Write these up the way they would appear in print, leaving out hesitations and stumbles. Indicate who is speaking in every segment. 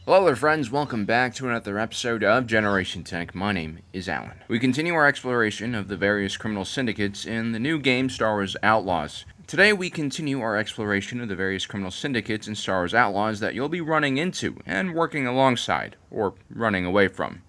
Speaker 1: Hello there friends, welcome back to another episode of Generation Tech. My name is Alan. We continue our exploration of the various criminal syndicates in the new game Star Wars Outlaws. Today we continue our exploration of the various criminal syndicates in Star Wars Outlaws that you'll be running into and working alongside, or running away from.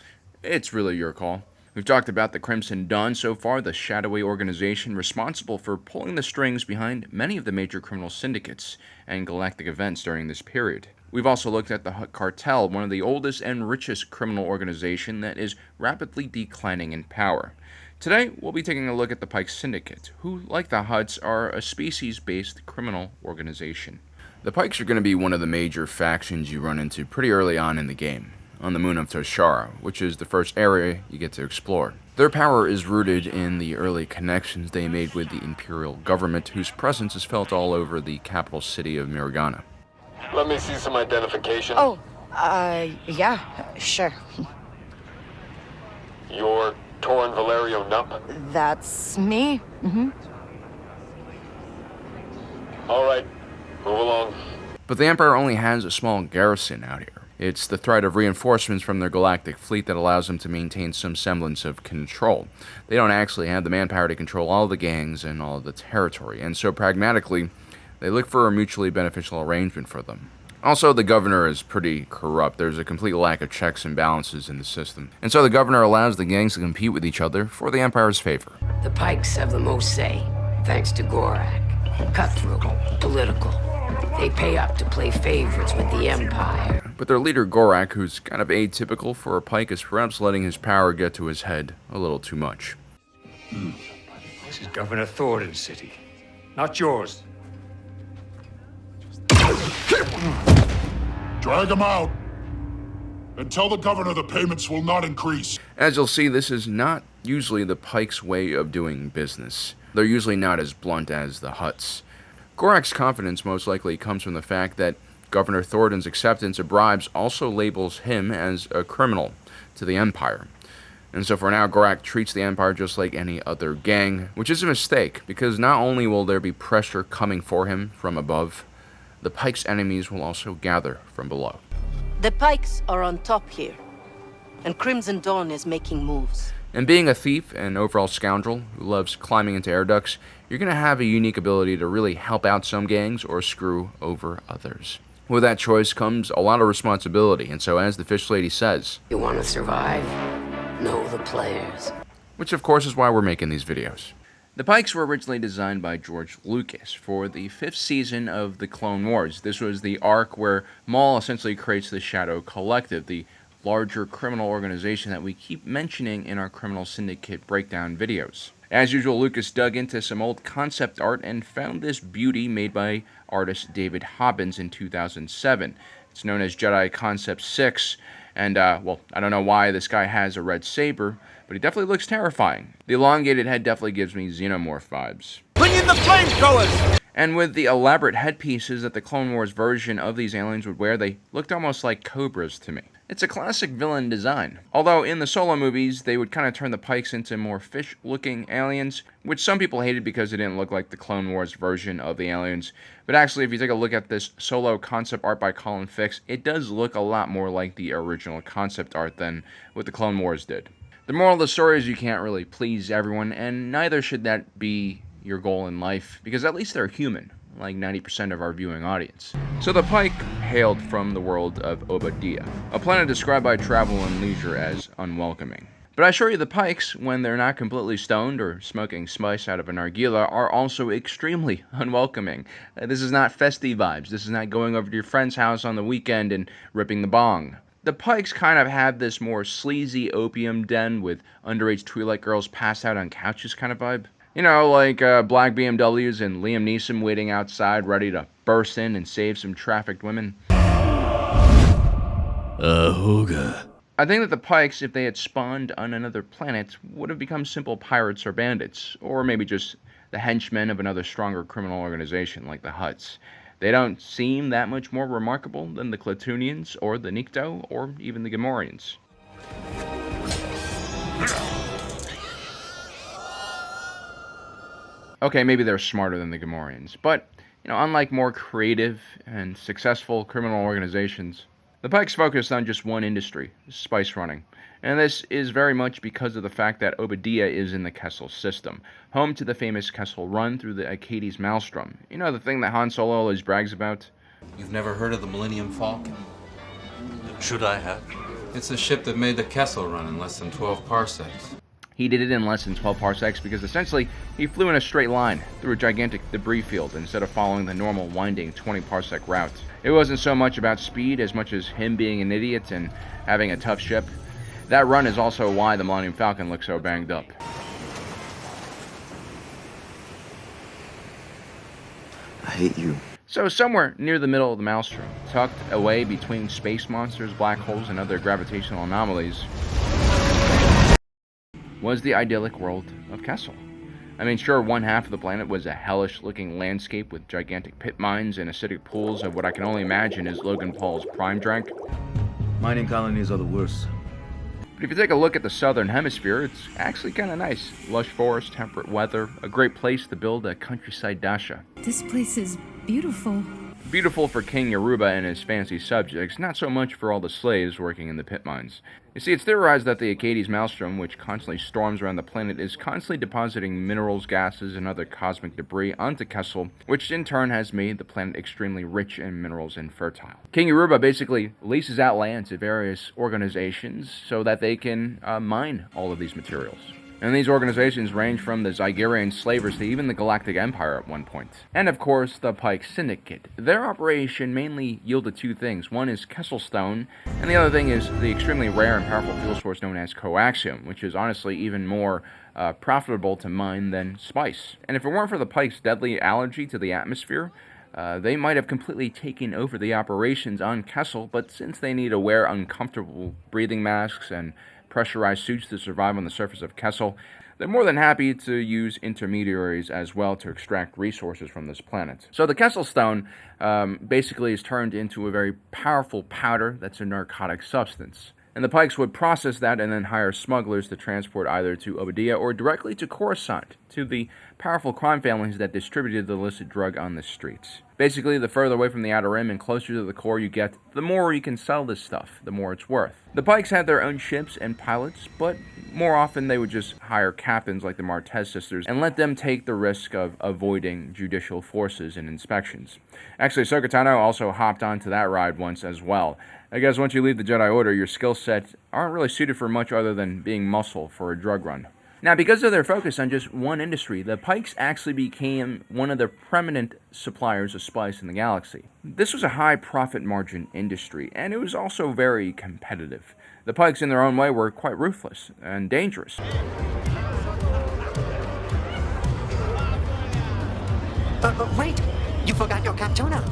Speaker 1: It's really your call. We've talked about the Crimson Dawn so far, the shadowy organization responsible for pulling the strings behind many of the major criminal syndicates and galactic events during this period. We've also looked at the Hutt Cartel, one of the oldest and richest criminal organization that is rapidly declining in power. Today, we'll be taking a look at the Pike Syndicate, who, like the Hutts, are a species-based criminal organization. The Pikes are going to be one of the major factions you run into pretty early on in the game, on the moon of Toshara, which is the first area you get to explore. Their power is rooted in the early connections they made with the Imperial government, whose presence is felt all over the capital city of Miragana.
Speaker 2: Let me see some identification.
Speaker 3: Yeah, sure.
Speaker 2: You're Torin Valerio Nup?
Speaker 3: That's me.
Speaker 2: All right, move along.
Speaker 1: But the Empire only has a small garrison out here. It's the threat of reinforcements from their galactic fleet that allows them to maintain some semblance of control. They don't actually have the manpower to control all the gangs and all of the territory, and so pragmatically, they look for a mutually beneficial arrangement for them. Also, the governor is pretty corrupt. There's a complete lack of checks and balances in the system. And so the governor allows the gangs to compete with each other for the Empire's favor.
Speaker 4: The Pikes have the most say, thanks to Gorak. Cutthroat, political. They pay up to play favorites with the Empire.
Speaker 1: But their leader Gorak, who's kind of atypical for a Pike, is perhaps letting his power get to his head a little too much.
Speaker 5: This is Governor Thornton's city, not yours.
Speaker 6: Drag him out. And tell the governor the payments will not increase.
Speaker 1: As you'll see, this is not usually the Pike's way of doing business. They're usually not as blunt as the Hutts. Gorak's confidence most likely comes from the fact that Governor Thornton's acceptance of bribes also labels him as a criminal to the Empire. And so for now, Gorak treats the Empire just like any other gang, which is a mistake, because not only will there be pressure coming for him from above, the Pike's enemies will also gather from below.
Speaker 7: The Pikes are on top here, and Crimson Dawn is making moves.
Speaker 1: And being a thief and overall scoundrel who loves climbing into air ducts, you're going to have a unique ability to really help out some gangs or screw over others. With that choice comes a lot of responsibility, and so as the Fish Lady says,
Speaker 4: You want to survive? Know the players.
Speaker 1: which of course is why we're making these videos. The Pikes were originally designed by George Lucas for the 5th season of the Clone Wars. This was the arc where Maul essentially creates the Shadow Collective, the larger criminal organization that we keep mentioning in our Criminal Syndicate breakdown videos. As usual, Lucas dug into some old concept art and found this beauty made by artist David Hobbins in 2007. It's known as Jedi Concept 6, and, well, I don't know why this guy has a red saber, but he definitely looks terrifying. The elongated head definitely gives me Xenomorph vibes.
Speaker 8: Bring in the flamethrowers!
Speaker 1: And with the elaborate headpieces that the Clone Wars version of these aliens would wear, they looked almost like cobras to me. It's a classic villain design. Although in the Solo movies, they would kind of turn the Pikes into more fish-looking aliens, which some people hated because it didn't look like the Clone Wars version of the aliens. But actually, if you take a look at this Solo concept art by Colin Fix, it does look a lot more like the original concept art than what the Clone Wars did. The moral of the story is you can't really please everyone, and neither should that be your goal in life, because at least they're human, like 90% of our viewing audience. So the Pike hailed from the world of Obadiah, a planet described by Travel and Leisure as unwelcoming. But I assure you the Pikes, when they're not completely stoned or smoking spice out of an nargila, are also extremely unwelcoming. This is not festive vibes. This is not going over to your friend's house on the weekend and ripping the bong. The Pikes kind of have this more sleazy opium den with underage Twilight girls passed out on couches kind of vibe. You know, like black BMWs and Liam Neeson waiting outside ready to burst in and save some trafficked women.
Speaker 8: Hooga.
Speaker 1: I think that the Pikes, if they had spawned on another planet, would have become simple pirates or bandits, or maybe just the henchmen of another stronger criminal organization like the Hutts. They don't seem that much more remarkable than the Klatooinians, or the Nikto, or even the Gamorreans. Okay, maybe they're smarter than the Gamorreans, but, you know, unlike more creative and successful criminal organizations, The Pikes focused on just one industry, spice running. And this is very much because of the fact that Obadiah is in the Kessel system, home to the famous Kessel Run through the Acades Maelstrom. You know, the thing that Han Solo always brags about?
Speaker 9: You've never heard of the Millennium Falcon?
Speaker 8: Should I have?
Speaker 9: It's a ship that made the Kessel Run in less than 12 parsecs.
Speaker 1: He did it in less than 12 parsecs because essentially he flew in a straight line through a gigantic debris field instead of following the normal winding 20 parsec route. It wasn't so much about speed as much as him being an idiot and having a tough ship. That run is also why the Millennium Falcon looks so banged up.
Speaker 10: I hate you.
Speaker 1: So somewhere near the middle of the Maelstrom, tucked away between space monsters, black holes, and other gravitational anomalies, was the idyllic world of Kessel. I mean, sure, one half of the planet was a hellish-looking landscape with gigantic pit mines and acidic pools of what I can only imagine is Logan Paul's prime drink.
Speaker 10: Mining colonies are the worst.
Speaker 1: But if you take a look at the southern hemisphere, it's actually kind of nice. Lush forest, temperate weather, a great place to build a countryside dacha.
Speaker 11: This place is beautiful.
Speaker 1: Beautiful for King Yoruba and his fancy subjects, not so much for all the slaves working in the pit mines. You see, it's theorized that the Acades Maelstrom, which constantly storms around the planet, is constantly depositing minerals, gases, and other cosmic debris onto Kessel, which in turn has made the planet extremely rich in minerals and fertile. King Yoruba basically leases out land to various organizations so that they can mine all of these materials. And these organizations range from the Zygerian slavers to even the Galactic Empire at one point. And of course, the Pyke Syndicate. Their operation mainly yielded two things. One is Kessel Stone, and the other thing is the extremely rare and powerful fuel source known as coaxium, which is honestly even more profitable to mine than spice. And if it weren't for the Pike's deadly allergy to the atmosphere, they might have completely taken over the operations on Kessel, but since they need to wear uncomfortable breathing masks and pressurized suits to survive on the surface of Kessel, they're more than happy to use intermediaries as well to extract resources from this planet. So the Kessel Stone basically is turned into a very powerful powder that's a narcotic substance. And the Pikes would process that and then hire smugglers to transport either to Obadiah or directly to Coruscant, to the powerful crime families that distributed the illicit drug on the streets. Basically, the further away from the outer rim and closer to the core you get, the more you can sell this stuff, the more it's worth. The Pikes had their own ships and pilots, but more often they would just hire captains like the Martez sisters and let them take the risk of avoiding judicial forces and inspections. Actually, Ahsoka Tano also hopped onto that ride once as well. I guess once you leave the Jedi Order, your skill sets aren't really suited for much other than being muscle for a drug run. Now, because of their focus on just one industry, the Pikes actually became one of the preeminent suppliers of spice in the galaxy. This was a high profit margin industry, and it was also very competitive. The Pikes, in their own way, were quite ruthless and dangerous.
Speaker 12: Wait! You forgot your Katona!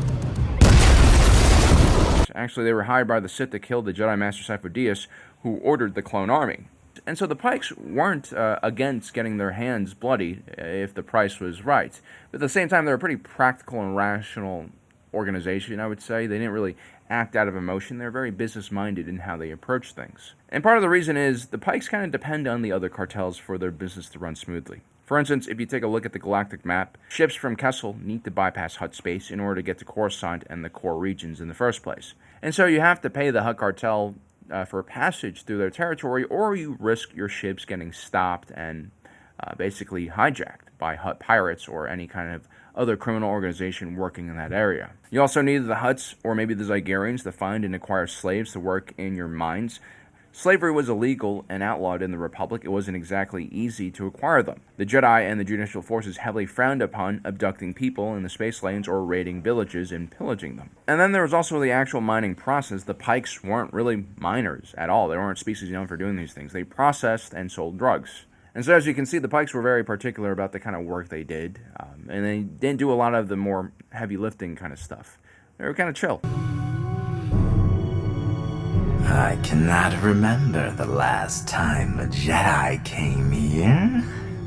Speaker 1: Actually, they were hired by the Sith to kill the Jedi Master Sifo-Dyas, who ordered the clone army. And so the Pikes weren't against getting their hands bloody if the price was right. But at the same time, they're a pretty practical and rational organization, I would say. They didn't really act out of emotion. They're very business-minded in how they approach things. And part of the reason is the Pikes kind of depend on the other cartels for their business to run smoothly. For instance, if you take a look at the galactic map, ships from Kessel need to bypass Hutt space in order to get to Coruscant and the core regions in the first place. And so you have to pay the Hutt cartel for a passage through their territory, or you risk your ships getting stopped and basically hijacked by Hutt pirates or any kind of other criminal organization working in that area. You also need the Hutts or maybe the Zygerians to find and acquire slaves to work in your mines. Slavery was illegal and outlawed in the Republic. It wasn't exactly easy to acquire them. The Jedi and the judicial forces heavily frowned upon abducting people in the space lanes or raiding villages and pillaging them. And then there was also the actual mining process. The Pikes weren't really miners at all. They weren't species known for doing these things. They processed and sold drugs. And so as you can see, the Pikes were very particular about the kind of work they did. And they didn't do a lot of the more heavy lifting kind of stuff. They were kind of chill.
Speaker 10: I cannot remember the last time a Jedi came here.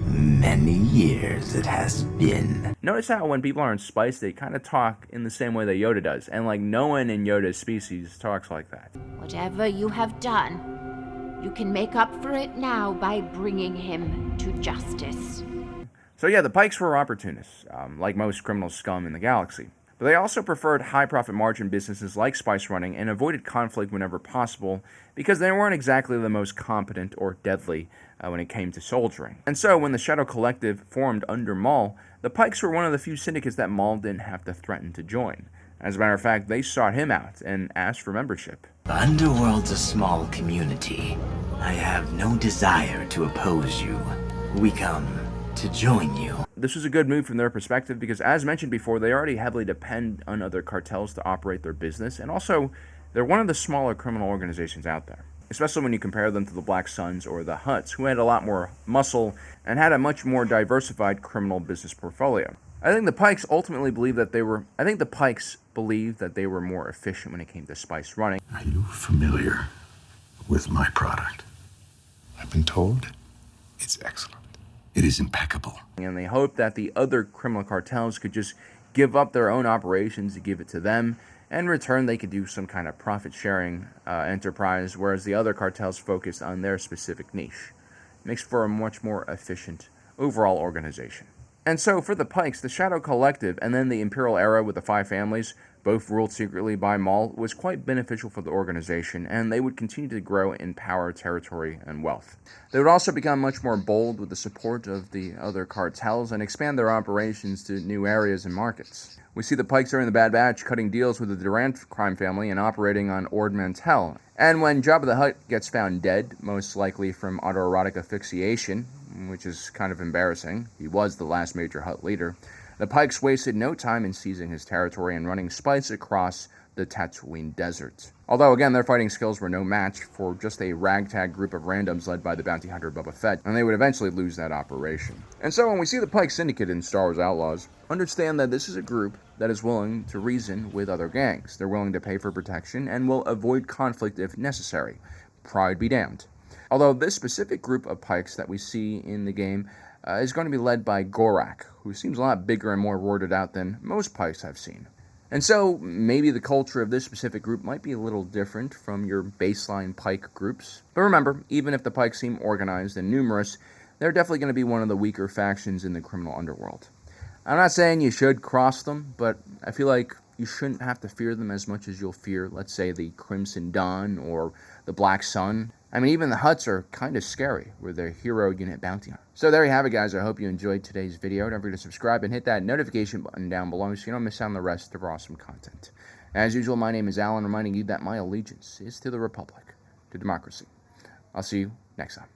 Speaker 10: Many years it has been.
Speaker 1: Notice how when people are in spice, they kind of talk in the same way that Yoda does. And like no one in Yoda's species talks like that.
Speaker 13: Whatever you have done, you can make up for it now by bringing him to justice.
Speaker 1: So yeah, the Pikes were opportunists, like most criminal scum in the galaxy. But they also preferred high-profit margin businesses like spice running and avoided conflict whenever possible because they weren't exactly the most competent or deadly when it came to soldiering. And so when the Shadow Collective formed under Maul, the Pikes were one of the few syndicates that Maul didn't have to threaten to join. As a matter of fact, they sought him out and asked for membership.
Speaker 10: The Underworld's a small community. I have no desire to oppose you. We come to join you.
Speaker 1: This was a good move from their perspective because, as mentioned before, they already heavily depend on other cartels to operate their business, and also, they're one of the smaller criminal organizations out there, especially when you compare them to the Black Suns or the Hutts, who had a lot more muscle and had a much more diversified criminal business portfolio. I think the Pikes ultimately believed that they were more efficient when it came to spice running.
Speaker 6: Are you familiar with my product? I've been told it's excellent. It is impeccable.
Speaker 1: And they hoped that the other criminal cartels could just give up their own operations to give it to them, and in return they could do some kind of profit-sharing enterprise, whereas the other cartels focused on their specific niche. It makes for a much more efficient overall organization. And so for the Pikes, the Shadow Collective and then the Imperial era with the 5 families, both ruled secretly by Maul, was quite beneficial for the organization, and they would continue to grow in power, territory, and wealth. They would also become much more bold with the support of the other cartels and expand their operations to new areas and markets. We see the Pikes during the Bad Batch cutting deals with the Durant crime family and operating on Ord Mantell. And when Jabba the Hutt gets found dead, most likely from autoerotic asphyxiation, which is kind of embarrassing, he was the last major Hutt leader, the Pikes wasted no time in seizing his territory and running spice across the Tatooine desert. Although, again, their fighting skills were no match for just a ragtag group of randoms led by the bounty hunter Boba Fett, and they would eventually lose that operation. And so when we see the Pyke Syndicate in Star Wars Outlaws, understand that this is a group that is willing to reason with other gangs. They're willing to pay for protection and will avoid conflict if necessary. Pride be damned. Although this specific group of Pikes that we see in the game is going to be led by Gorak, who seems a lot bigger and more roided out than most Pikes I've seen. And so, maybe the culture of this specific group might be a little different from your baseline Pike groups. But remember, even if the Pikes seem organized and numerous, they're definitely going to be one of the weaker factions in the criminal underworld. I'm not saying you should cross them, but I feel like you shouldn't have to fear them as much as you'll fear, let's say, the Crimson Dawn or the Black Sun. I mean, even the Hutts are kind of scary with their hero unit bounty hunter. So there you have it, guys. I hope you enjoyed today's video. Don't forget to subscribe and hit that notification button down below so you don't miss out on the rest of our awesome content. As usual, my name is Alan, reminding you that my allegiance is to the Republic, to democracy. I'll see you next time.